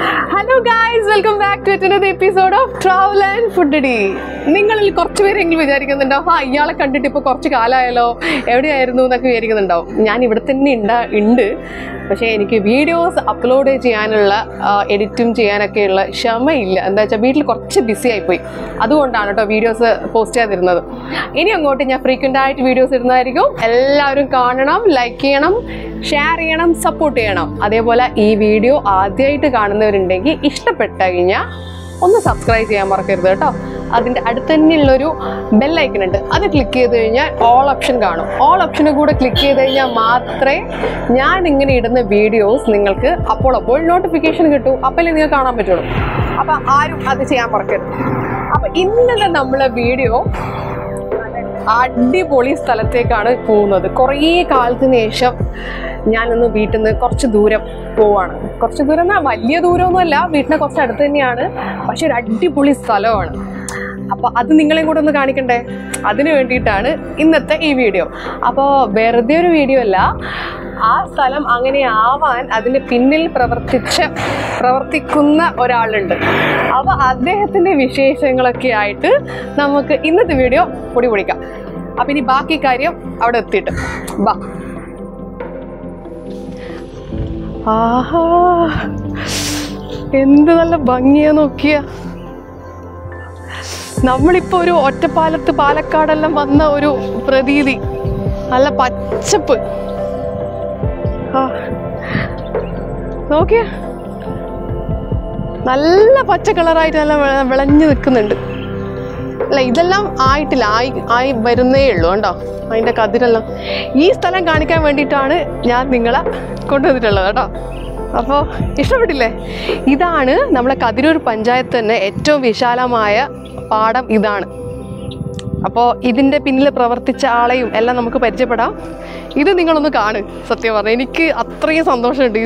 Hello guys, welcome back to another episode of Travel and Foodity. നിങ്ങളിൽ കുറച്ച് പേരെങ്കിലും വിചാരിക്കുന്നുണ്ടാവും ഇയാളെ കണ്ടിട്ട് ഇപ്പോൾ കുറച്ച് കാലമായാലോ എവിടെയായിരുന്നു എന്നൊക്കെ വിചാരിക്കുന്നുണ്ടാവും. ഞാൻ ഇവിടെ തന്നെ ഉണ്ട്. പക്ഷേ എനിക്ക് വീഡിയോസ് അപ്ലോഡ് ചെയ്യാനുള്ള എഡിറ്റും ചെയ്യാനൊക്കെയുള്ള ക്ഷമയില്ല. എന്താ വെച്ചാൽ വീട്ടിൽ കുറച്ച് ബിസി ആയിപ്പോയി. അതുകൊണ്ടാണ് കേട്ടോ വീഡിയോസ് പോസ്റ്റ് ചെയ്തിരുന്നത്. ഇനി അങ്ങോട്ട് ഞാൻ ഫ്രീക്വൻ്റ് ആയിട്ട് വീഡിയോസ് ഇടുന്നതായിരിക്കും. എല്ലാവരും കാണണം, ലൈക്ക് ചെയ്യണം, ഷെയർ ചെയ്യണം, സപ്പോർട്ട് ചെയ്യണം. അതേപോലെ ഈ വീഡിയോ ആദ്യമായിട്ട് കാണുന്നവരുണ്ടെങ്കിൽ ഇഷ്ടപ്പെട്ട് കഴിഞ്ഞാൽ ഒന്ന് സബ്സ്ക്രൈബ് ചെയ്യാൻ മറക്കരുത് കേട്ടോ. അതിൻ്റെ അടുത്ത് തന്നെയുള്ളൊരു ബെല്ലൈക്കൺ ഉണ്ട്, അത് ക്ലിക്ക് ചെയ്ത് കഴിഞ്ഞാൽ ഓൾ ഓപ്ഷൻ കാണും. ഓൾ ഓപ്ഷന് കൂടെ ക്ലിക്ക് ചെയ്ത് കഴിഞ്ഞാൽ മാത്രമേ ഞാൻ ഇങ്ങനെ ഇടുന്ന വീഡിയോസ് നിങ്ങൾക്ക് അപ്പോൾ നോട്ടിഫിക്കേഷൻ കിട്ടൂ. അപ്പോഴേ നിങ്ങൾക്ക് കാണാൻ പറ്റുള്ളൂ. അപ്പം ആരും അത് ചെയ്യാൻ മറക്കരുത്. അപ്പം ഇന്നത്തെ നമ്മളെ വീഡിയോ അടിപൊളി സ്ഥലത്തേക്കാണ് പോകുന്നത്. കുറേ കാലത്തിന് ശേഷം ഞാനൊന്ന് വീട്ടിൽ നിന്ന് കുറച്ച് ദൂരം പോവാണ്. കുറച്ച് ദൂരം എന്നാൽ വലിയ ദൂരമൊന്നുമല്ല, വീട്ടിനെ കുറച്ച് അടുത്ത് തന്നെയാണ്, പക്ഷെ ഒരു അടിപൊളി സ്ഥലമാണ്. അപ്പോൾ അത് നിങ്ങളെയും കൂടെ ഒന്ന് കാണിക്കണ്ടേ, അതിന് വേണ്ടിയിട്ടാണ് ഇന്നത്തെ ഈ വീഡിയോ. അപ്പോൾ വെറുതെ ഒരു വീഡിയോ അല്ല, ആ സ്ഥലം അങ്ങനെ ആവാൻ അതിന് പിന്നിൽ പ്രവർത്തിക്കുന്ന ഒരാളുണ്ട്. അപ്പോൾ അദ്ദേഹത്തിൻ്റെ വിശേഷങ്ങളൊക്കെ ആയിട്ട് നമുക്ക് ഇന്നത്തെ വീഡിയോ പൊടിക്കാം. അപ്പം ഇനി ബാക്കി കാര്യം അവിടെ എത്തിയിട്ട് വാ. ആഹാ, എന്ത് നല്ല ഭംഗിയാ നോക്കിയ. നമ്മളിപ്പോൾ ഒരു ഒറ്റപ്പാലത്ത് പാലക്കാടെല്ലാം വന്ന ഒരു പ്രതീതി. നല്ല പച്ചപ്പ്. നോക്കിയ നല്ല പച്ച കളറായിട്ട് നല്ല വിളഞ്ഞു നിൽക്കുന്നുണ്ട്. അല്ല, ഇതെല്ലാം ആയിട്ടില്ല, ആയി വരുന്നേ ഉള്ളൂ കേട്ടോ. അതിൻ്റെ കതിരെല്ലാം ഈ സ്ഥലം കാണിക്കാൻ വേണ്ടിയിട്ടാണ് ഞാൻ നിങ്ങളെ കൊണ്ടുവന്നിട്ടുള്ളത് കേട്ടോ. അപ്പോൾ ഇഷ്ടപ്പെട്ടില്ലേ? ഇതാണ് നമ്മളെ കതിരൂർ പഞ്ചായത്ത് തന്നെ ഏറ്റവും വിശാലമായ പാടം ഇതാണ്. അപ്പോൾ ഇതിൻ്റെ പിന്നിൽ പ്രവർത്തിച്ച ആളെയും എല്ലാം നമുക്ക് പരിചയപ്പെടാം. ഇത് നിങ്ങളൊന്ന് കാണ്. സത്യം പറഞ്ഞാൽ എനിക്ക് അത്രയും സന്തോഷമുണ്ട്.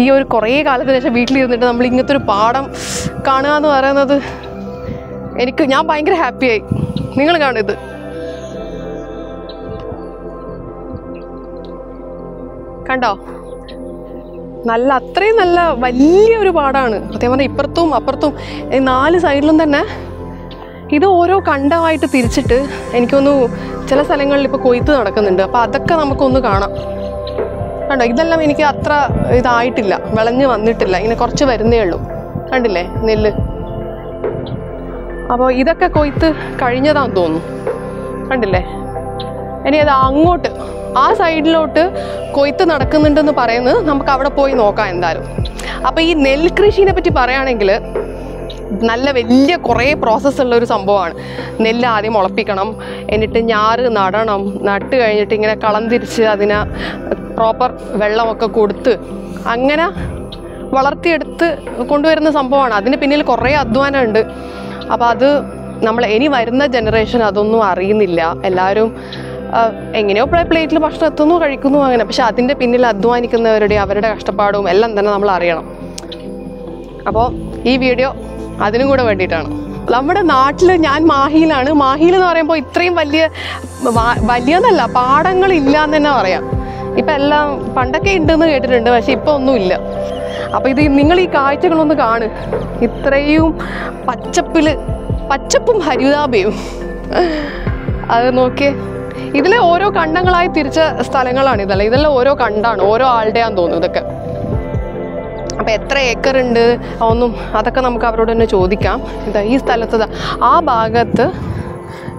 ഈ ഒരു കുറേ കാലത്തിന് ശേഷം വീട്ടിലിരുന്നിട്ട് നമ്മൾ ഇങ്ങനത്തെ ഒരു പാടം കാണുക എന്ന് പറയുന്നത് ഞാൻ ഭയങ്കര ഹാപ്പിയായി. നിങ്ങൾ കാണുന്നത് കണ്ടോ? അത്രയും നല്ല വലിയൊരു പാടാണ്. സത്യം പറഞ്ഞാൽ ഇപ്പുറത്തും അപ്പുറത്തും 4 സൈഡിലും തന്നെ ഇത് ഓരോ കണ്ടമായിട്ട് തിരിച്ചിട്ട് എനിക്കൊന്ന് ചില സ്ഥലങ്ങളിൽ ഇപ്പോൾ കൊയ്ത്ത് നടക്കുന്നുണ്ട്. അപ്പോൾ അതൊക്കെ നമുക്കൊന്ന് കാണാം. കണ്ടോ, ഇതെല്ലാം എനിക്ക് അത്ര ഇതായിട്ടില്ല, വിളഞ്ഞ് വന്നിട്ടില്ല, ഇങ്ങനെ കുറച്ച് വരുന്നേ ഉള്ളൂ. കണ്ടില്ലേ നെല്ല്? അപ്പോൾ ഇതൊക്കെ കൊയ്ത്ത് കഴിഞ്ഞതാന്ന് തോന്നുന്നു. കണ്ടില്ലേ? ഇനി അത് അങ്ങോട്ട് ആ സൈഡിലോട്ട് കൊയ്ത്ത് നടക്കുന്നുണ്ടെന്ന് പറയുന്നത് നമുക്ക് അവിടെ പോയി നോക്കാം എന്തായാലും. അപ്പോൾ ഈ നെൽകൃഷിനെ പറ്റി പറയുകയാണെങ്കിൽ നല്ല വലിയ കുറേ പ്രോസസ്സുള്ളൊരു സംഭവമാണ്. നെല്ല് ആദ്യം മുളപ്പിക്കണം, എന്നിട്ട് ഞാറ് നടണം, നട്ട് കഴിഞ്ഞിട്ട് ഇങ്ങനെ കളം തിരിച്ച് അതിന് പ്രോപ്പർ വെള്ളമൊക്കെ കൊടുത്ത് അങ്ങനെ വളർത്തിയെടുത്ത് കൊണ്ടുവരുന്ന സംഭവമാണ്. അതിന് പിന്നിൽ കുറേ അധ്വാനമുണ്ട്. അപ്പോൾ അത് ഇനി വരുന്ന ജനറേഷൻ അതൊന്നും അറിയുന്നില്ല. എല്ലാവരും എങ്ങനെയോ പ്ലേറ്റിൽ ഭക്ഷണം എത്തുന്നു, കഴിക്കുന്നു, അങ്ങനെ. പക്ഷെ അതിൻ്റെ പിന്നിൽ അധ്വാനിക്കുന്നവരുടെ അവരുടെ കഷ്ടപ്പാടും എല്ലാം തന്നെ നമ്മൾ അറിയണം. അപ്പോൾ ഈ വീഡിയോ അതിനും കൂടെ വേണ്ടിയിട്ടാണ്. നമ്മുടെ നാട്ടിൽ ഞാൻ മാഹിയിലാണ്. മാഹിയിൽ എന്ന് പറയുമ്പോൾ ഇത്രയും വലിയതല്ല, പാടങ്ങളില്ല എന്ന് തന്നെ പറയാം. ഇപ്പം എല്ലാം പണ്ടൊക്കെ ഉണ്ടെന്ന് കേട്ടിട്ടുണ്ട്, പക്ഷെ ഇപ്പം ഒന്നുമില്ല. അപ്പോൾ ഇത് നിങ്ങൾ ഈ കാഴ്ചകളൊന്ന് കാണ്. ഇത്രയും പച്ചപ്പും ഹരിതാഭയും അത് നോക്കിയേ. ഇതിലെ ഓരോ കണ്ടങ്ങളായി തിരിച്ച സ്ഥലങ്ങളാണ് ഇതല്ല. ഇതെല്ലാം ഓരോ കണ്ടാണ്, ഓരോ ആളുടെയാന്ന് തോന്നുന്നു ഇതൊക്കെ. അപ്പം എത്ര ഏക്കർ ഉണ്ട് അതൊക്കെ നമുക്ക് അവരോട് തന്നെ ചോദിക്കാം. ഈ സ്ഥലത്ത് ആ ഭാഗത്ത്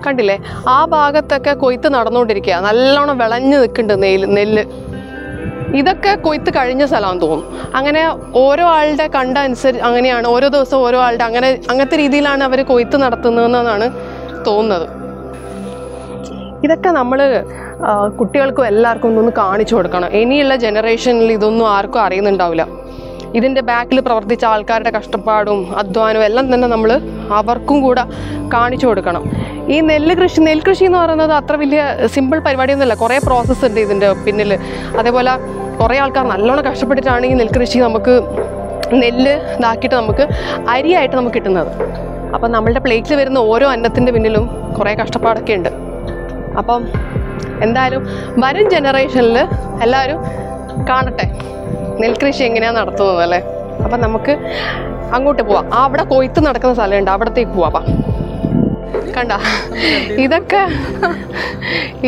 കണ്ടില്ലേ, ആ ഭാഗത്തൊക്കെ കൊയ്ത്ത് നടന്നുകൊണ്ടിരിക്കുക. നല്ലോണം വിളഞ്ഞ് നിൽക്കുന്നുണ്ട് നെല്ല്. ഇതൊക്കെ കൊയ്ത്ത് കഴിഞ്ഞ സ്ഥലമാണെന്ന് തോന്നുന്നു. അങ്ങനെ ഓരോ ആളുടെ കണ്ട അനുസരിച്ച് അങ്ങനെയാണ്, ഓരോ ദിവസം ഓരോ ആളുടെ അങ്ങനത്തെ രീതിയിലാണ് അവർ കൊയ്ത്ത് നടത്തുന്നതെന്നാണ് തോന്നുന്നത്. ഇതൊക്കെ നമ്മൾ കുട്ടികൾക്കും എല്ലാവർക്കും ഒന്ന് കാണിച്ചു കൊടുക്കണം. ഇനിയുള്ള ജനറേഷനിൽ ഇതൊന്നും ആർക്കും അറിയുന്നുണ്ടാവില്ല. ഇതിൻ്റെ ബാക്കിൽ പ്രവർത്തിച്ച ആൾക്കാരുടെ കഷ്ടപ്പാടും അധ്വാനവും എല്ലാം തന്നെ നമ്മൾ അവർക്കും കൂടെ കാണിച്ചു കൊടുക്കണം. ഈ നെൽകൃഷി എന്ന് പറയുന്നത് അത്ര വലിയ സിമ്പിൾ പരിപാടിയൊന്നുമല്ല. കുറേ പ്രോസസ്സ് ഉണ്ട് ഇതിൻ്റെ പിന്നിൽ. അതേപോലെ കുറേ ആൾക്കാർ നല്ലോണം കഷ്ടപ്പെട്ടിട്ടാണ് ഈ നെൽകൃഷി നമുക്ക് നെല്ല് ഇതാക്കിയിട്ട് നമുക്ക് അരിയായിട്ട് നമുക്ക് കിട്ടുന്നത്. അപ്പം നമ്മളുടെ പ്ലേറ്റിൽ വരുന്ന ഓരോ അന്നത്തിൻ്റെ പിന്നിലും കുറേ കഷ്ടപ്പാടൊക്കെ ഉണ്ട്. അപ്പം എന്തായാലും വരും ജനറേഷനിൽ എല്ലാവരും കാണട്ടെ നെൽകൃഷി എങ്ങനെയാണ് നടത്തുന്നത് അല്ലേ. അപ്പം നമുക്ക് അങ്ങോട്ട് പോവാം. അവിടെ കൊയ്ത്ത് നടക്കുന്ന സ്ഥലമുണ്ട്, അവിടത്തേക്ക് പോവാം. കണ്ട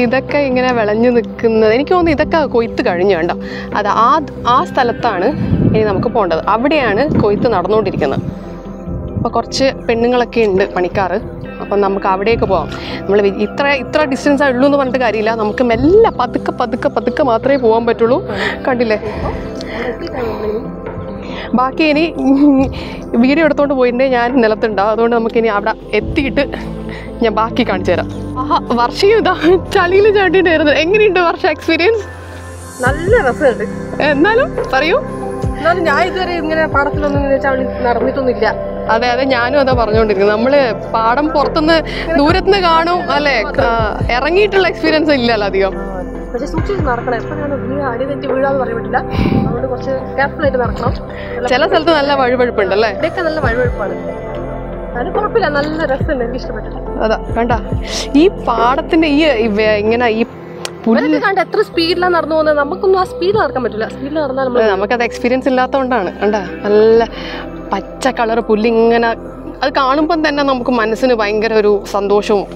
ഇതൊക്കെ ഇങ്ങനെ വിളഞ്ഞു നിൽക്കുന്നത്. എനിക്ക് തോന്നുന്നു ഇതൊക്കെ കൊയ്ത്ത് കഴിഞ്ഞു. കണ്ടോ, അത് ആ സ്ഥലത്താണ് ഇനി നമുക്ക് പോകേണ്ടത്. അവിടെയാണ് കൊയ്ത്ത് നടന്നുകൊണ്ടിരിക്കുന്നത്. അപ്പോൾ കുറച്ച് പെണ്ണുങ്ങളൊക്കെ ഉണ്ട്, പണിക്കാർ. അപ്പം നമുക്ക് അവിടേക്ക് പോകാം. നമ്മൾ ഇത്ര ഡിസ്റ്റൻസ് ഉള്ളൂ എന്ന് പറഞ്ഞിട്ട് കാര്യമില്ല. നമുക്ക് മെല്ലെ പതുക്കെ മാത്രമേ പോകാൻ പറ്റുള്ളൂ. കണ്ടില്ലേ, ബാക്കി ഇനി വീഡിയോ എടുത്തോണ്ട് പോയിട്ടുണ്ടെങ്കിൽ ഞാൻ നിലത്തുണ്ടാവും. അതുകൊണ്ട് നമുക്കിനി അവിടെ എത്തിയിട്ട് ഞാൻ ബാക്കി കാണിച്ചു തരാം. വർഷയും ഇതാ ചളിയിൽ ചാട്ടിട്ടായിരുന്നു. എങ്ങനെയുണ്ട് വർഷ എക്സ്പീരിയൻസ്? നല്ല രസമുണ്ട്. എന്നാലും പറയൂ. എന്നാലും ഞാൻ ഇതുവരെ ഇങ്ങനെ പാടത്തിലൊന്നും നടന്നിട്ടൊന്നുമില്ല. അതെ, ഞാനും അതാ പറഞ്ഞുകൊണ്ടിരിക്കുന്നത്. നമ്മള് പാടം പുറത്തുനിന്ന് ദൂരത്തുനിന്ന് കാണും അല്ലേ, ഇറങ്ങിയിട്ടുള്ള എക്സ്പീരിയൻസ് ഇല്ലല്ലോ അധികം. പക്ഷെ സൂക്ഷിച്ച് നടക്കണം. എപ്പോഴാണ് അടി തെറ്റി വീഴാന്ന് പറയാൻ പറ്റില്ല. അതുകൊണ്ട് കുറച്ച് കെയർഫുൾ ആയിട്ട് നടക്കണം. ചില സ്ഥലത്ത് നല്ല വഴുവഴുപ്പുണ്ട് അല്ലേ? ഇതൊക്കെ നല്ല വഴുവഴുപ്പാണ്. അത് കുഴപ്പമില്ല, നല്ല രസമുണ്ട്, എനിക്ക് ഇഷ്ടപ്പെട്ടില്ല. അതാ കണ്ട ഈ പാടത്തിന്റെ ഇങ്ങനെ ഈ പുല്ല് കണ്ട എത്ര സ്പീഡിലാണ് നടന്നു പോകുന്നത്. നമുക്കൊന്നും ആ സ്പീഡ് നടക്കാൻ പറ്റില്ല. സ്പീഡിൽ നടന്നാൽ നമുക്കത് എക്സ്പീരിയൻസ് ഇല്ലാത്തതുകൊണ്ടാണ്. കണ്ട നല്ല പച്ച കളർ പുല്ലിങ്ങനെ, അത് കാണുമ്പം തന്നെ നമുക്ക് മനസ്സിന് ഭയങ്കര ഒരു സന്തോഷവും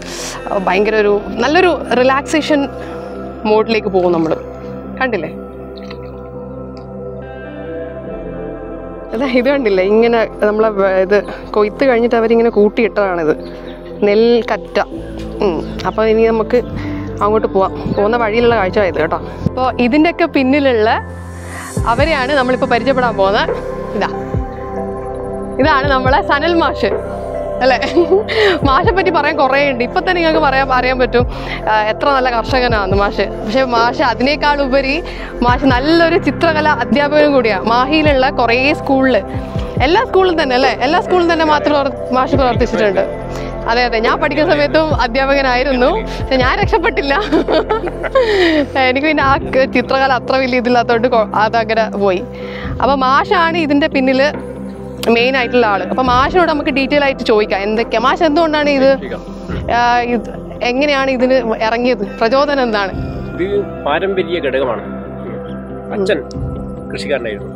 ഭയങ്കര ഒരു നല്ലൊരു റിലാക്സേഷൻ മോഡിലേക്ക് പോകും നമ്മൾ. കണ്ടില്ലേ, ഇത് കണ്ടില്ലേ, ഇങ്ങനെ നമ്മളെ ഇത് കൊയ്ത്ത് കഴിഞ്ഞിട്ട് അവരിങ്ങനെ കൂട്ടിയിട്ടതാണിത്, നെൽക്കറ്റ. അപ്പോൾ ഇനി നമുക്ക് അങ്ങോട്ട് പോവാം. പോകുന്ന വഴിയിലുള്ള കാഴ്ചയായത് കേട്ടോ. അപ്പോൾ ഇതിൻ്റെയൊക്കെ പിന്നിലുള്ള അവരെയാണ് നമ്മളിപ്പോൾ പരിചയപ്പെടാൻ പോകുന്നത്. ഇതാണ് നമ്മളെ സനൽ മാഷ് അല്ലേ. മാഷെ പറ്റി പറയാൻ കുറേ ഉണ്ട്. ഇപ്പം തന്നെ നിങ്ങൾക്ക് അറിയാൻ പറ്റും എത്ര നല്ല കർഷകനാണ് മാഷ്. പക്ഷെ മാഷ് അതിനേക്കാളുപരി മാഷ് നല്ലൊരു ചിത്രകല അധ്യാപകനും കൂടിയാണ്. മാഹിയിലുള്ള കുറേ സ്കൂളിൽ, എല്ലാ സ്കൂളിലും തന്നെ അല്ലേ, എല്ലാ സ്കൂളിലും തന്നെ മാഷ് പ്രവർത്തിച്ചിട്ടുണ്ട്. അതെ, ഞാൻ പഠിക്കുന്ന സമയത്തും അധ്യാപകനായിരുന്നു. പക്ഷെ ഞാൻ രക്ഷപ്പെട്ടില്ല. എനിക്ക് പിന്നെ ആ ചിത്രകല അത്ര വലിയ ഇതില്ലാത്തതുകൊണ്ട് അതങ്ങനെ പോയി. അപ്പം മാഷാണ് ഇതിൻ്റെ പിന്നിൽ മെയിൻ ആയിട്ടുള്ള ആള്. അപ്പൊ മാഷിനോട് നമുക്ക് ഡീറ്റെയിൽ ആയിട്ട് ചോദിക്കാം എന്തൊക്കെയാ മാഷ്, എന്തുകൊണ്ടാണ് എങ്ങനെയാണ് ഇതിന് ഇറങ്ങിയത്, പ്രചോദനം എന്താണ്? ഇത് പാരമ്പര്യ ഘടകമാണ്. അച്ഛൻ കൃഷിക്കാരനായിരുന്നു.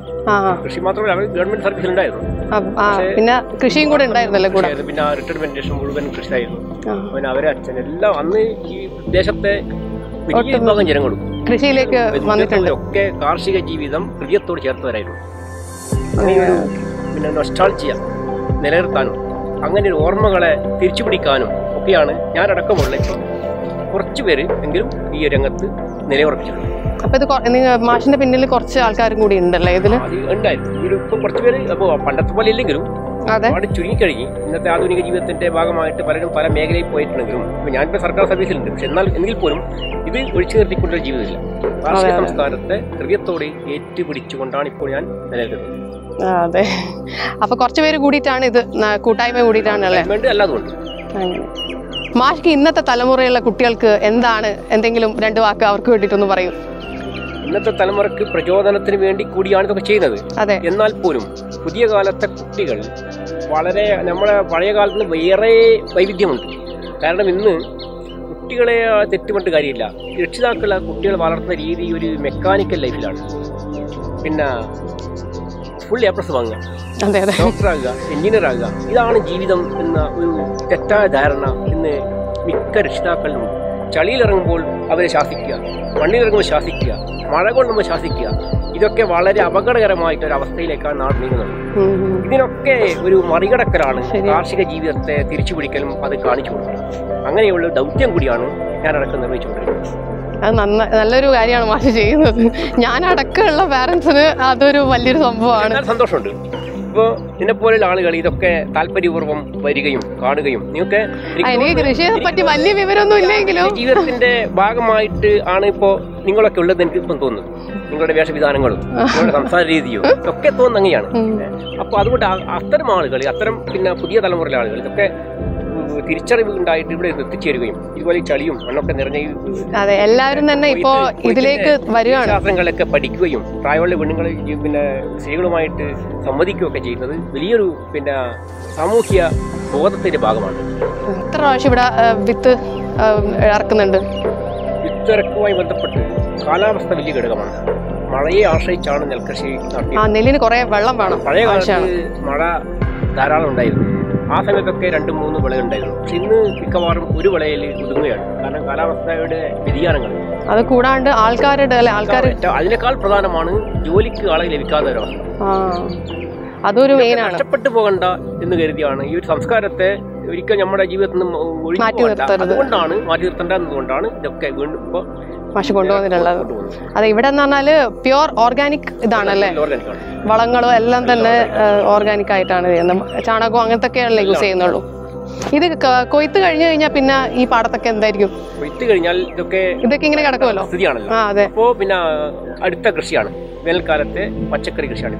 കൃഷി മാത്രമല്ല, അവർ ഗവൺമെന്റ് സർവീസിലുണ്ടായിരുന്നു. പിന്നെ കൃഷിയും കൂടെ ഉണ്ടായിരുന്നല്ലേ കൂടെ. പിന്നെ റിട്ടയർമെന്റ് ശേഷം മുഴുവൻ കൃഷിയായിരുന്നു. പിന്നെ അവരെ അച്ഛൻ എല്ലാം അന്ന് ഈ ദേശത്തെ വലിയ വിഭാഗം ജനങ്ങളും കൃഷിയിലേക്ക് വന്നിട്ടുണ്ട്. ഒക്കെ കാർഷിക ജീവിതം ഹൃദയത്തോട് ചേർത്തവരായിരുന്നു. പിന്നെ നൊസ്റ്റാൾജിയ നിലനിർത്താനും അങ്ങനെ ഒരു ഓർമ്മകളെ തിരിച്ചു പിടിക്കാനും ഒക്കെയാണ് ഞാനടക്കമുള്ള ഇപ്പോൾ കുറച്ച് പേര് എങ്കിലും ഈ രംഗത്ത് നിലയുറപ്പിച്ചിട്ടുണ്ട്. അപ്പൊ ഇത് മാഷിന്റെ പിന്നിൽ കുറച്ച് ആൾക്കാരും കൂടി ഉണ്ടല്ലേ ഇതില്? ഉണ്ടായിരുന്നു. ഇതിലിപ്പം കുറച്ച് പേര് അപ്പോൾ പണ്ടത്തെ പോലെ ഇല്ലെങ്കിലും ഒരുപാട് ചുരുങ്ങിക്കഴിഞ്ഞ് ഇന്നത്തെ ആധുനിക ജീവിതത്തിന്റെ ഭാഗമായിട്ട് പലരും പല മേഖലയിൽ പോയിട്ടുണ്ടെങ്കിലും ഞാനിപ്പോൾ സർക്കാർ സർവീസിലുണ്ട്. പക്ഷെ എങ്കിൽ പോലും ഇത് ഒഴിച്ചു നിർത്തിക്കൊണ്ടൊരു ജീവിതമില്ല. കാർഷിക സംസ്കാരത്തെ ഹൃദയത്തോടെ ഏറ്റുപിടിച്ചുകൊണ്ടാണ് ഇപ്പോൾ ഞാൻ നിലനിൽക്കുന്നത്. അതെ, അപ്പൊ കുറച്ച് പേര് കൂടിയിട്ടാണ് ഇത്, കൂട്ടായ്മ കൂടിയിട്ടാണ് അല്ലേ? അല്ലാതുകൊണ്ട് മാഷ്ക്ക് ഇന്നത്തെ തലമുറയുള്ള കുട്ടികൾക്ക് എന്തെങ്കിലും 2 വാക്ക് അവർക്ക് വേണ്ടിയിട്ടൊന്ന് പറയും. ഇന്നത്തെ തലമുറക്ക് പ്രചോദനത്തിന് വേണ്ടി കൂടിയാണ് ഇതൊക്കെ ചെയ്യുന്നത്. എന്നാൽ പോലും പുതിയ കാലത്തെ കുട്ടികൾ വളരെ നമ്മളെ പഴയ കാലത്ത് നിന്ന് വേറെ വൈവിധ്യമുണ്ട്. കാരണം ഇന്ന് കുട്ടികളെ തെറ്റുപണ്ട് കാര്യമില്ല. രക്ഷിതാക്കൾ കുട്ടികളെ വളർത്തുന്ന രീതി ഒരു മെക്കാനിക്കൽ ലൈഫിലാണ്. പിന്നെ ഫുൾ A+ വാങ്ങുക, ഡോക്ടറാകുക, എഞ്ചിനീയർ ആകുക, ഇതാണ് ജീവിതം എന്ന ഒരു തെറ്റായ ധാരണ ഇന്ന് മിക്ക രക്ഷിതാക്കളിലും. ചളിയിലിറങ്ങുമ്പോൾ അവരെ ശാസിക്കുക, മണ്ണിലിറങ്ങുമ്പോൾ ശാസിക്കുക, മഴ കൊണ്ടുമ്പോൾ ശാസിക്കുക, ഇതൊക്കെ വളരെ അപകടകരമായിട്ടൊരവസ്ഥയിലേക്കാണ് നാട് നീങ്ങുന്നത്. ഇതിനൊക്കെ ഒരു മറികടക്കലാണ് കാർഷിക ജീവിതത്തെ തിരിച്ചുപിടിക്കലും അത് കാണിച്ചു കൊടുക്കണം. അങ്ങനെയുള്ള ദൗത്യം കൂടിയാണ് ഞാനടക്കം നിർവഹിച്ചുകൊണ്ടിരിക്കുന്നത്. അത് നല്ലൊരു കാര്യമാണ് മാഷ് ചെയ്യുന്നത്. ഞാൻ അടക്കമുള്ള പാരന്റ്സിന് അതൊരു വലിയൊരു സംഭവമാണ്. സന്തോഷമുണ്ട്. ഇപ്പോൾ നിന്നെപ്പോലുള്ള ആളുകൾ ഇതൊക്കെ താല്പര്യപൂർവ്വം വരികയും കാണുകയും നിങ്ങൾക്ക് കൃഷിയെ പറ്റി വലിയ വിവരമൊന്നും ഇല്ലെങ്കിലും ജീവിതത്തിന്റെ ഭാഗമായിട്ട് ആണ് ഇപ്പോൾ നിങ്ങളൊക്കെ ഉള്ളത് എനിക്ക് ഇപ്പം തോന്നുന്നു. നിങ്ങളുടെ വേഷവിധാനങ്ങളും നിങ്ങളുടെ സംസാര രീതിയും ഒക്കെ തോന്നുന്ന അങ്ങനെയാണ്. അപ്പോൾ അതുകൊണ്ട് അത്തരം ആളുകൾ, അത്തരം പിന്നെ പുതിയ തലമുറയിലെ ആളുകൾ ഇതൊക്കെ തിരിച്ചറിവ് ഉണ്ടായിട്ട് ഇവിടെ എത്തിച്ചേരുകയും ഇതുപോലെ ചളിയും മണ്ണൊക്കെ നിറഞ്ഞ എല്ലാവരും തന്നെ ഇപ്പോ ഇതിലേക്ക് വരികയാണ്. ശാസ്ത്രങ്ങളൊക്കെ പഠിക്കുകയും പ്രായമുള്ള പെണ്ണുങ്ങൾ പിന്നെ സ്ത്രീകളുമായിട്ട് സംവദിക്കുകയൊക്കെ ചെയ്യുന്നത് വലിയൊരു പിന്നെ സാമൂഹ്യ ബോധത്തിന്റെ ഭാഗമാണ്. എത്ര പ്രാവശ്യം ഇവിടെ വിത്ത് ഇറക്കുന്നുണ്ട്? വിത്തിറക്കുമായി ബന്ധപ്പെട്ട് കാലാവസ്ഥ വലിയ ഘടകമാണ്. മഴയെ ആശ്രയിച്ചാണ് നെൽകൃഷി നടത്തിയത്. നെല്ലിന് കുറെ വെള്ളം വേണം. പഴയ കാലത്ത് മഴ ധാരാളം ഉണ്ടായിരുന്നു. ആ സമയത്തൊക്കെ 2-3 വിള ഉണ്ടായിരുന്നു. പക്ഷെ ഇന്ന് മിക്കവാറും ഒരു വിളയിൽ ഒതുങ്ങുകയാണ്. കാരണം കാലാവസ്ഥയുടെ വ്യതിയാനങ്ങൾ. അത് കൂടാണ്ട് ആൾക്കാരുടെ അതിനേക്കാൾ പ്രധാനമാണ് ജോലിക്ക് ആളെ ലഭിക്കാത്ത ഒരവസ്ഥ. അതൊരു മെയിനാണ്. നഷ്ടപ്പെട്ടു പോകണ്ട എന്ന് കരുതിയാണ് ഈ ഒരു സംസ്കാരത്തെ ഒരിക്കൽ നമ്മുടെ ജീവിതത്തിൽ നിന്ന് മാറ്റി നിർത്തേണ്ട എന്നതുകൊണ്ടാണ് ഇതൊക്കെ വീണ്ടും ഇപ്പോൾ മാഷ് കൊണ്ടുപോകുന്നിട്ടുള്ളത്. അതെ, ഇവിടെ എന്ന് പറഞ്ഞാല് പ്യുവർ ഓർഗാനിക് ഇതാണല്ലേ, വളങ്ങളും എല്ലാം തന്നെ ഓർഗാനിക് ആയിട്ടാണ് ചെയ്യുന്നത്. ചാണകവും അങ്ങനത്തെ ഒക്കെയാണല്ലേ യൂസ് ചെയ്യുന്നുള്ളൂ. ഇത് കൊയ്ത്ത് കഴിഞ്ഞു കഴിഞ്ഞാൽ പിന്നെ ഈ പാടത്തൊക്കെ എന്തായിരിക്കും? കൊയ്ത്ത് കഴിഞ്ഞാൽ ഇതൊക്കെ ഇങ്ങനെ കിടക്കുമല്ലോ. അതെ. അപ്പോ പിന്നെ അടുത്ത കൃഷിയാണ് വേനൽക്കാലത്തെ പച്ചക്കറി കൃഷിയാണ്.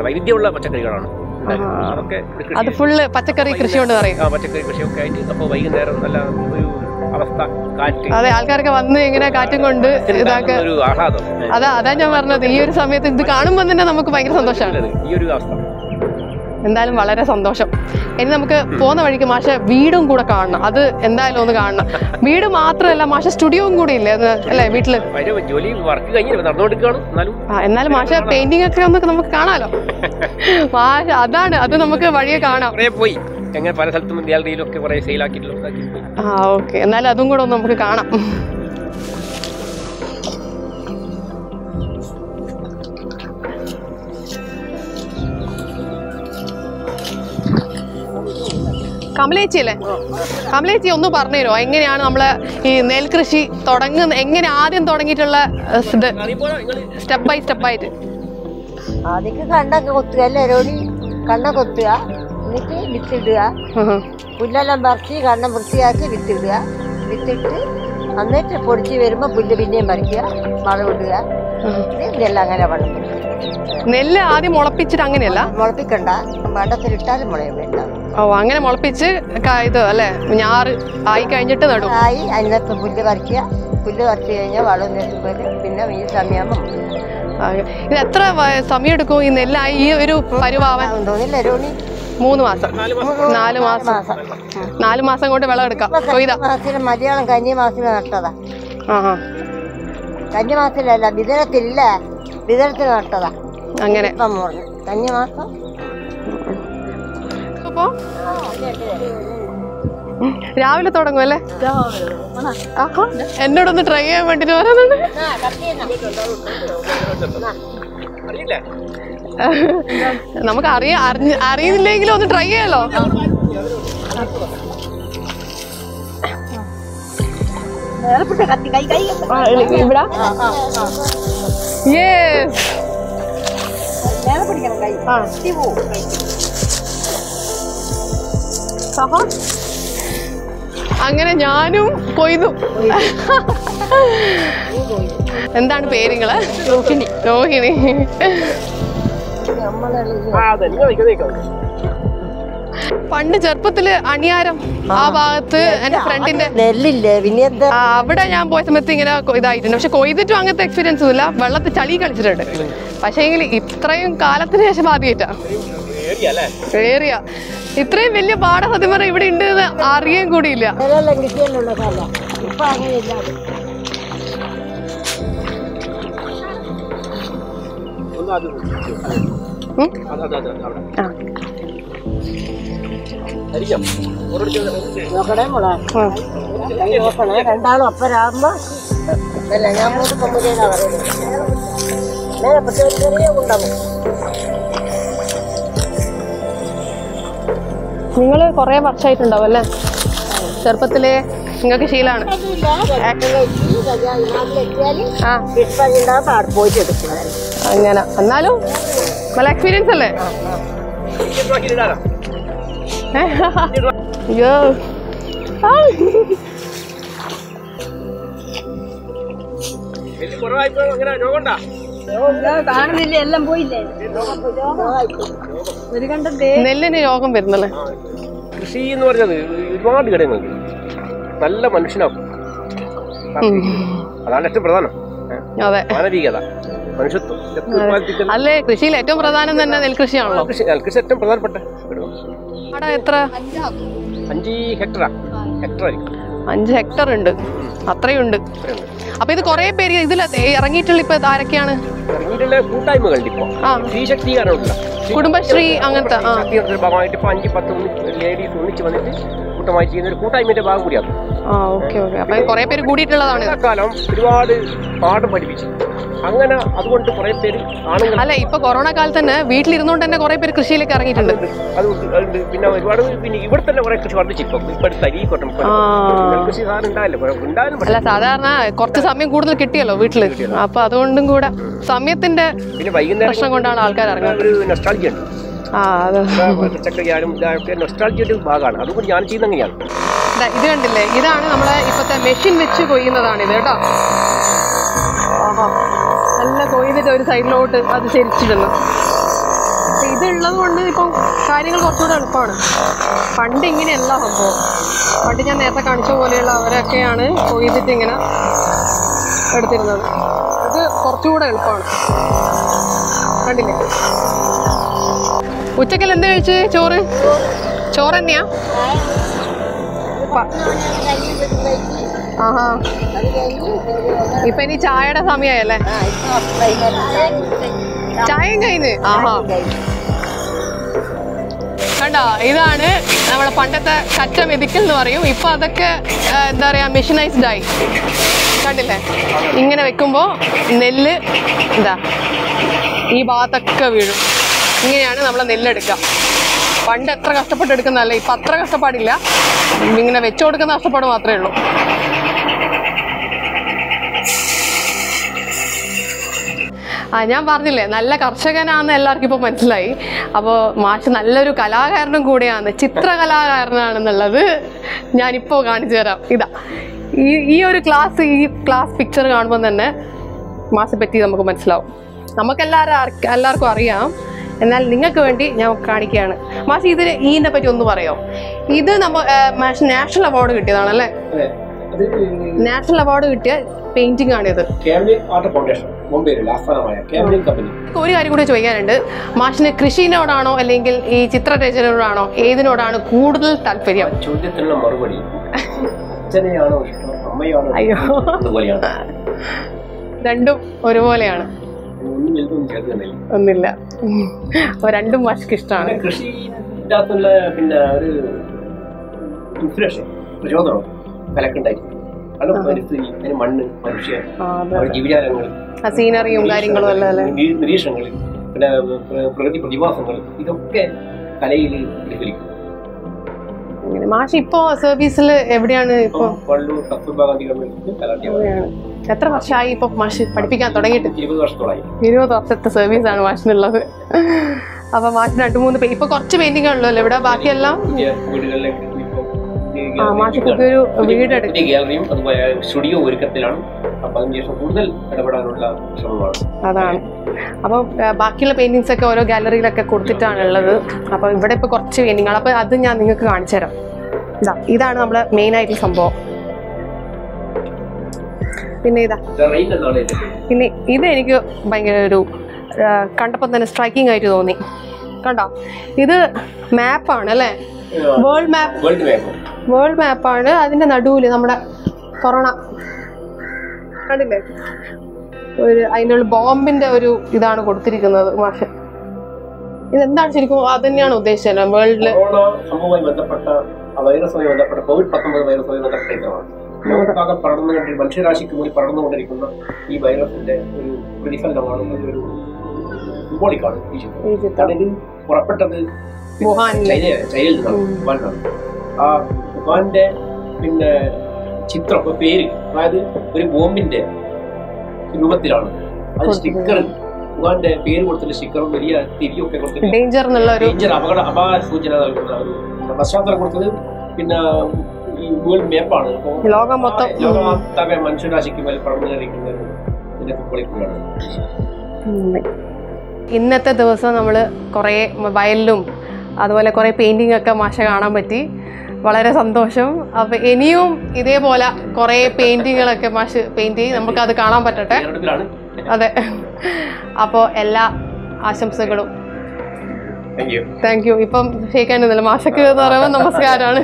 വൈവിധ്യമുള്ള പച്ചക്കറികളാണ് അതൊക്കെ. അത് ഫുള്ള് പച്ചക്കറി കൃഷി കൊണ്ട് പറയും. പച്ചക്കറി കൃഷിയൊക്കെ ആയിട്ട് അപ്പോൾ വൈകുന്നേരം നല്ല ഒരു അവസ്ഥ, കാറ്റ്. അതെ, ആൾക്കാരൊക്കെ വന്ന് ഇങ്ങനെ കാറ്റും കൊണ്ട് ഇതാക്കെ ഒരു ആഹ്ലാദം. അതാ ഞാൻ പറഞ്ഞത്, ഈ ഒരു സമയത്ത് ഇത് കാണുമ്പോൾ തന്നെ നമുക്ക് ഭയങ്കര സന്തോഷമാണ് ഈ ഒരു അവസ്ഥ. എന്തായാലും വളരെ സന്തോഷം. ഇനി നമുക്ക് പോകുന്ന വഴിക്ക് മാഷ വീടും കൂടെ കാണണം. അത് എന്തായാലും ഒന്ന് കാണണം. വീട് മാത്രമല്ല, മാഷ സ്റ്റുഡിയോയും കൂടി ഇല്ലേ അല്ലേ വീട്ടില്? എന്നാലും മാഷ പെയിന്റിംഗ് ഒക്കെ നമുക്ക് കാണാലോ. മാഷ അത് നമുക്ക് വഴിയെ കാണാം. പല സ്ഥലത്തും ഗ്യാലറിയിലൊക്കെ കുറെ സെയിലാക്കിയിട്ടുള്ള. ഓക്കെ, എന്നാലും അതും കൂടെ ഒന്ന് നമുക്ക് കാണാം. കമലേച്ചി അല്ലേ? കമലേച്ചി ഒന്ന് പറഞ്ഞുതരോ എങ്ങനെയാണ് നമ്മളെ ഈ നെൽകൃഷി എങ്ങനെ ആദ്യം തുടങ്ങിയിട്ടുള്ള ഇത് സ്റ്റെപ്പ് ബൈ സ്റ്റെപ്പ് ആയിട്ട്? ആദ്യം കണ്ടൊക്കെ കൊത്തുക അല്ലേ, കണ്ണ കൊത്തുക, എന്നിട്ട് വിത്തിടുക, പുല്ലെല്ലാം പറിച്ച് കണ്ണം വൃത്തിയാക്കി വിത്തിടുക, വിത്തിട്ട് എന്നിട്ട് പൊടിച്ച് വരുമ്പോ പുല്ല് പിന്നെയും പറിക്കുക, വളമിടുക. ഇതെല്ലാം അങ്ങനെ വളർത്തും. നെല്ല് ആദ്യം മുളപ്പിച്ചിട്ട് അങ്ങനെയല്ല? മുളപ്പിക്കണ്ട, വട്ടത്തിലിട്ടാലും മുളയുണ്ടാവും. ഓ, അങ്ങനെ മുളപ്പിച്ച് ഇത് അല്ലേ, ഞാറ് ആയി കഴിഞ്ഞിട്ട് നടും. ആയി അതിനകത്ത് പുല്ല് പറിക്കുക, പുല്ല് പറിച്ചു കഴിഞ്ഞാൽ വളം നെല്ല്, പിന്നെ ഈ സമയമാകുമ്പോൾ. ഇത് എത്ര സമയം എടുക്കും ഈ നെല്ലായി ഈ ഒരു പരുവാവാൻ? തോന്നില്ല, 3 മാസം 4 മാസം 4 മാസം കൊണ്ട് വിളം എടുക്കാം. മാസത്തില് മലയാളം കന്നി മാസത്തില് നട്ടതാ. കന്നി മാസത്തിലല്ല, വിതരത്തില്ല, വിതരത്തിൽ നട്ടതാ. അങ്ങനെ കന്നി മാസം. അപ്പൊ രാവിലെ തുടങ്ങും അല്ലേ? എന്നോടൊന്ന് ട്രൈ ചെയ്യാൻ വേണ്ടിട്ട് പറയുന്നുണ്ട്. നമുക്ക് അറിയുന്നില്ലെങ്കിലും ഒന്ന് ട്രൈ ചെയ്യാലോ. ഇവിടെ അങ്ങനെ ഞാനും കൊയ്തു. എന്താണ് പേരുങ്ങള്? രോഹിണി. പണ്ട് ചെറുപ്പത്തില് അണിയാരം ആ ഭാഗത്ത് എന്റെ ഫ്രണ്ടിന്റെ നെല്ലില്ലേ, അവിടെ ഞാൻ പോയ സമയത്ത് ഇങ്ങനെ ഇതായിട്ടുണ്ട്. പക്ഷെ കൊയ്തിട്ടും അങ്ങനത്തെ എക്സ്പീരിയൻസും ഇല്ല. വെള്ളത്തിൽ ചളി കളിച്ചിട്ടുണ്ട്. പക്ഷേ എങ്കിൽ ഇത്രയും കാലത്തിന് ശേഷം ആദ്യമായിട്ടാ ഏറിയ ഇത്രയും വലിയ പാടം സത്യം പറഞ്ഞാൽ ഇവിടെ ഉണ്ട് എന്ന് അറിയാൻ കൂടിയില്ല. രണ്ടാളും ഒപ്പരാകുമ്പോ ഞാൻ ഉണ്ടാവും. നിങ്ങള് കൊറേ വർഷമായിട്ടുണ്ടാവും അല്ലേ? ചെറുപ്പത്തിലെ നിങ്ങൾക്ക് ശീലാണ്. അങ്ങനെ എന്നാലും നല്ല എക്സ്പീരിയൻസ് അല്ലേ? അയ്യോ, കാണുന്നില്ല, എല്ലാം പോയില്ലേ. നെല്ലിന് രോഗം വരുന്നല്ലേ? കൃഷി എന്ന് പറഞ്ഞത് ഒരുപാട് ഘടകങ്ങളുണ്ട്. നല്ല മനുഷ്യനാക്കും, അതാണ് ഏറ്റവും പ്രധാനം. അതെ, മാനവികത, മനുഷ്യത്വം അല്ലേ കൃഷിയിൽ ഏറ്റവും പ്രധാനം തന്നെ നെൽകൃഷിയാണല്ലോ. നെൽകൃഷി ഏറ്റവും പ്രധാനപ്പെട്ട. എത്ര? 5 ഹെക്ടറാ. 5 ഹെക്ടർ ഉണ്ട്, അത്രയുണ്ട്. അപ്പൊ ഇത് കുറെ പേര് ഇതിൽ ഇറങ്ങിയിട്ടുള്ള ഇപ്പൊ ആരൊക്കെയാണ്? കൂട്ടായ്മകളുണ്ട് ഇപ്പൊ, കുടുംബശ്രീ അങ്ങനത്തെ ഭാഗമായിട്ട് ഇപ്പൊ 5-10 ലേഡീസ് ഒന്നിച്ച് വന്നിട്ട് കൂട്ടമായി ചെയ്യുന്ന ഒരു കൂട്ടായ്മയുടെ ഭാഗം കൂടിയാണ്. അപ്പൊ കുറെ പേര് കൂടിയിട്ടുള്ളതാണ്. കാലം ഒരുപാട് പാഠം പഠിപ്പിച്ചു. അങ്ങനെ അതുകൊണ്ട് കുറെ പേര് ആണുങ്ങൾ അല്ല ഇപ്പൊ കൊറോണ കാലത്ത് തന്നെ വീട്ടിലിരുന്നോണ്ട് തന്നെ കുറെ പേര് കൃഷിയിലേക്ക് ഇറങ്ങിയിട്ടുണ്ട്. അതുണ്ട്. പിന്നെ ഒരുപാട് പിന്നെ ഇവിടെ തന്നെ കുറെ കൃഷി വർദ്ധിച്ചു. ഇപ്പൊ തരികൊട്ടം കൃഷി സാധനം ഉണ്ടായാലും അല്ല സാധാരണ കുറച്ച് സമയം കൂടുതൽ കിട്ടിയല്ലോ വീട്ടില്, അപ്പൊ അതുകൊണ്ടും കൂടെ സമയത്തിന്റെ പിന്നെ വൈകുന്നേരം പ്രശ്നം കൊണ്ടാണ് ആൾക്കാർ ഇറങ്ങുന്നത്. ഒരു നൊസ്റ്റാൾജിയ ഉണ്ട്. പച്ചക്കറിയാലും ഇതൊക്കെ നൊസ്റ്റാൾജിയുടെ ഭാഗമാണ്. അതുകൊണ്ട് ഞാൻ ചെയ്യുന്ന അങ്ങനെയാണ്. ഇത് കണ്ടില്ലേ, ഇതാണ് നമ്മളെ ഇപ്പത്തെ മെഷീൻ വെച്ച് കൊയ്യുന്നതാണ് ഇത് കേട്ടോ. നല്ല കൊയ്തിട്ട് ഒരു സൈഡിലോട്ട് അത് ചരിച്ചിടുന്നു. ഇതുള്ളത് കൊണ്ട് ഇപ്പം കാര്യങ്ങൾ കുറച്ചുകൂടെ എളുപ്പമാണ്. പണ്ട് ഇങ്ങനെയല്ല സംഭവം. പണ്ട് ഞാൻ നേരത്തെ കാണിച്ച പോലെയുള്ള അവരൊക്കെയാണ് കൊയ്തിട്ട് ഇങ്ങനെ എടുത്തിരുന്നത്. ഇത് കുറച്ചുകൂടെ എളുപ്പമാണ്. കണ്ടില്ലേ? ഉച്ചക്കൽ എന്താ കഴിച്ച്? ചോറ് തന്നെയാ? ഇപ്പൊ ഇനി ചായയുടെ സമയല്ലേ? ചായയും കഴിഞ്ഞ് കണ്ടോ, ഇതാണ് നമ്മളെ പണ്ടത്തെ കറ്റ മെതിക്കൽ എന്ന് പറയും. ഇപ്പൊ അതൊക്കെ എന്താ പറയാ മെഷീനൈസ്ഡ് ആയി. കണ്ടില്ലേ, ഇങ്ങനെ വെക്കുമ്പോ നെല്ല് എന്താ ഈ ഭാഗത്തൊക്കെ വീഴും. ഇങ്ങനെയാണ് നമ്മളെ നെല്ലെടുക്കുക. പണ്ട് എത്ര കഷ്ടപ്പെട്ടെടുക്കുന്നതല്ല, ഇപ്പൊ അത്ര കഷ്ടപ്പാടില്ല. ഇങ്ങനെ വെച്ചു കൊടുക്കുന്ന കഷ്ടപ്പാട് മാത്രമേ ഉള്ളൂ. ഞാൻ പറഞ്ഞില്ലേ നല്ല കർഷകനാണെന്ന് എല്ലാവർക്കും ഇപ്പോൾ മനസ്സിലായി. അപ്പോൾ മാഷ് നല്ലൊരു കലാകാരനും കൂടെയാണ്, ചിത്രകലാകാരനാണെന്നുള്ളത് ഞാനിപ്പോൾ കാണിച്ചു തരാം. ഇതാ ഈ ഒരു ക്ലാസ് പിക്ചർ കാണുമ്പോൾ തന്നെ മാഷിനെ പറ്റി നമുക്ക് മനസ്സിലാവും. എല്ലാവർക്കും അറിയാം, എന്നാൽ നിങ്ങൾക്ക് വേണ്ടി ഞാൻ കാണിക്കുകയാണ്. മാഷ് ഇതിനെ പറ്റി ഒന്ന് പറയോ? ഇത് മാഷ് നാഷണൽ അവാർഡ് കിട്ടിയതാണല്ലേ? നാഷണൽ അവാർഡ് കിട്ടിയ പെയിന്റിംഗ് ആണിത്. ഒരു കാര്യം കൂടി ചോദിക്കാനുണ്ട്. മാഷിന് കൃഷിനോടാണോ അല്ലെങ്കിൽ ഈ ചിത്രരചനയോടാണോ, ഏതിനോടാണ് കൂടുതൽ താല്പര്യം? ചോദ്യത്തിനുള്ള മറുപടി അയ്യോ, രണ്ടും ഒരുപോലെയാണ്. ഒന്നില്ല, അപ്പൊ രണ്ടും മാഷിക്ക് ഇഷ്ടമാണ്. കൃഷി പിന്നെ ഒരു ഇൻസ്പിറേഷൻ, പ്രചോദനം കലക്കുണ്ടായി. മണ്ണ്, മനുഷ്യർ, ജീവിജാലങ്ങൾ, സീനറിയും കാര്യങ്ങളും അല്ലേ, നിരീക്ഷണങ്ങൾ, പിന്നെ പ്രകൃതി പ്രതിഭാസങ്ങൾ, ഇതൊക്കെ കലയിൽ പ്രതിഫലിക്കും. മാഷ് ഇപ്പോ സർവീസിൽ എവിടെയാണ്? ഇപ്പൊ എത്ര വർഷമായി ഇപ്പൊ മാഷ് പഠിപ്പിക്കാൻ തുടങ്ങിയിട്ട്? 20 വർഷത്തോളായി. 20 വർഷത്തെ സർവീസ് ആണ് മാഷിനുള്ളത്. അപ്പൊ മാഷിന് 2-3 ഇപ്പൊ കുറച്ച് പെയിന്റിംഗ് ഉള്ളൂ അല്ലേ ഇവിടെ? ബാക്കിയെല്ലാം മാഷ് പുതിയൊരു വീടെടുക്കും, ഗാലറിയും അതുപോലെ സ്റ്റുഡിയോ ഒരുക്കത്തിലാണ്. അപ്പൊ അതിനുശേഷം കൂടുതൽ ഇടപെടാനുള്ള ശ്രമമാണ്. അതാണ്. അപ്പൊ ബാക്കിയുള്ള പെയിന്റിങ്സ് ഒക്കെ ഓരോ ഗാലറിയിലൊക്കെ കൊടുത്തിട്ടാണ് ഉള്ളത്. അപ്പൊ ഇവിടെ ഇപ്പൊ കുറച്ച് പെയിന്റിങ്ങൾ, അപ്പൊ അത് ഞാൻ നിങ്ങൾക്ക് കാണിച്ചു തരാം. ഇതാണ് നമ്മളെ മെയിൻ ആയിട്ടുള്ള സംഭവം. പിന്നെ പിന്നെ ഇത് എനിക്ക് ഭയങ്കര ഒരു കണ്ടപ്പോൾ തന്നെ സ്ട്രൈക്കിംഗ് ആയിട്ട് തോന്നി. കണ്ടോ, ഇത് മാപ്പാണ് അല്ലേ? വേൾഡ് മാപ്പാണ്. അതിന്റെ നടുവില് നമ്മുടെ കൊറോണ കണ്ടില്ലേ? അതിനുള്ള ബോംബിന്റെ ഒരു ഇതാണ് കൊടുത്തിരിക്കുന്നത് മാഷ്. ഇതെന്താണ് ശരിക്കും? അത് തന്നെയാണ് ഉദ്ദേശിച്ചത് വേൾഡില് വൈറസുമായി ബന്ധപ്പെട്ട COVID-19 വൈറസുമായി ബന്ധപ്പെട്ട പടർന്നുകൊണ്ടിരിക്കുന്ന മനുഷ്യരാശിക്ക് മുന്നിൽ പടർന്നുകൊണ്ടിരിക്കുന്ന ഈ വൈറസിന്റെ ഒരു പ്രതിഫലനമാണ്, ഒരു സിംബോളിക്കാണ് ഈ ചിത്രം. ഇത് പുറപ്പെട്ടത് ചൈനയിൽ നിന്നാണ്. ആ വുഹാന്റെ പിന്നെ ചിത്രം പേര്, അതായത് ഒരു ബോംബിന്റെ രൂപത്തിലാണ്. അത് സ്റ്റിക്കർ, വുഹാന്റെ പേര് കൊടുത്തിട്ട് സ്റ്റിക്കറും വലിയ തിരിയൊക്കെ കൊടുത്തിട്ട് ഡേഞ്ചർ അപകട സൂചന നൽകുന്ന ഒരു പശ്ചാത്തലം കൊടുത്തത്. പിന്നെ ഈ വേൾഡ് മാപ്പാണ്. ലോകമൊട്ടാകെ മനുഷ്യരാശിക്ക് മേൽ പടർന്നു കഴിക്കുന്നത് ഇതിന്റെ സിംബോളിക്കാണ്. ഇന്നത്തെ ദിവസം നമ്മൾ കുറേ വയലിലും അതുപോലെ കുറേ പെയിൻറ്റിംഗ് ഒക്കെ മാഷ കാണാൻ പറ്റി. വളരെ സന്തോഷം. അപ്പോൾ ഇനിയും ഇതേപോലെ കുറേ പെയിൻറ്റിങ്ങുകളൊക്കെ മാഷ് പെയിൻറ്റ് ചെയ്യും, നമുക്കത് കാണാൻ പറ്റട്ടെ. അതെ, അപ്പോൾ എല്ലാ ആശംസകളും. Thank you. ഇപ്പം ക്ഷയിക്കാനൊന്നുമില്ല, മാഷക്ക് എന്ന് പറയുമ്പോൾ നമസ്കാരമാണ്.